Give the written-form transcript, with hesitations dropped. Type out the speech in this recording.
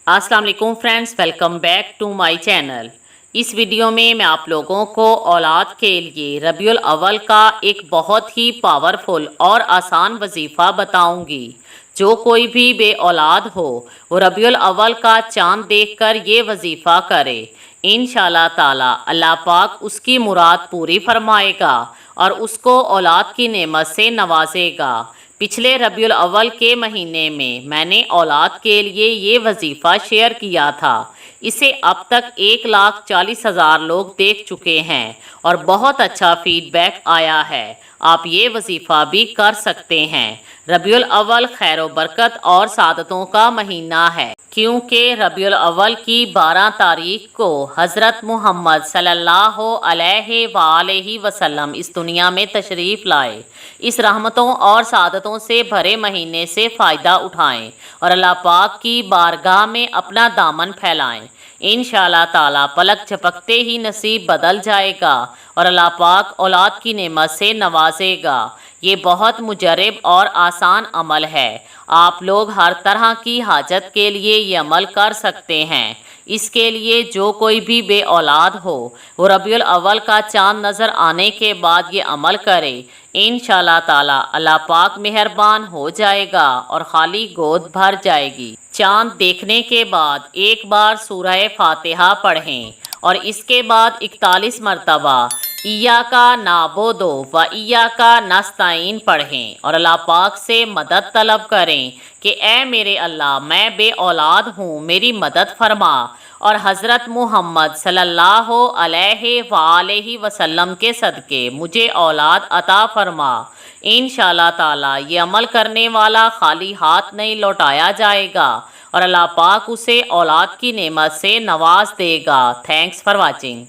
अस्सलाम वालेकुम friends, welcome back to my channel. इस वीडियो में मैं आप लोगों को औलाद के लिए रबीउल अव्वल का एक बहुत ही पावरफुल और आसान वजीफ़ा बताऊंगी। जो कोई भी बे औलाद हो वो रबीउल अव्वल का चांद देखकर ये वजीफ़ा करे। इंशाअल्लाह ताला अल्लाह पाक उसकी मुराद पूरी फरमाएगा और उसको औलाद की नेमत से नवाजेगा। पिछले रबीउल अव्वल के महीने में मैंने औलाद के लिए ये वजीफ़ा शेयर किया था। इसे अब तक 1,40,000 लोग देख चुके हैं और बहुत अच्छा फीडबैक आया है। आप ये वजीफ़ा भी कर सकते हैं। रबीउल अव्वल खैर व बरकत और सादतों का महीना है, क्योंकि रबीउल अव्वल की 12 तारीख को हज़रत मुहम्मद सल्लल्लाहु अलैहि वसल्लम इस दुनिया में तशरीफ़ लाए। इस रहमतों और सादतों से भरे महीने से फ़ायदा उठाएं और अल्लाह पाक की बारगाह में अपना दामन फैलाएं। इंशाअल्लाह ताला पलक झपकते ही नसीब बदल जाएगा और अल्लाह पाक औलाद की नेमत से नवाजेगा। ये बहुत मुजरब और आसान अमल है। आप लोग हर तरह की हाजत के लिए ये अमल कर सकते हैं। इसके लिए जो कोई भी बे औलाद हो वो रबीउल अव्वल का चांद नज़र आने के बाद ये अमल करे। इंशाअल्लाह ताला अल्लाह पाक मेहरबान हो जाएगा और खाली गोद भर जाएगी। चांद देखने के बाद एक बार सूरह फातिहा पढ़ें और इसके बाद 41 मरतबा इय्याका नाबुदु व इय्याका नस्तईन पढ़ें और अल्लाह पाक से मदद तलब करें कि ए मेरे अल्लाह, मैं बे औलाद हूँ, मेरी मदद फरमा और हज़रत मुहम्मद सल्लल्लाहु अलैहि वसल्लम के सदक़े मुझे औलाद अता फरमा। इंशाअल्लाह ताला ये अमल करने वाला खाली हाथ नहीं लौटाया जाएगा और अल्लाह पाक उसे औलाद की नेमत से नवाज देगा। Thanks for watching.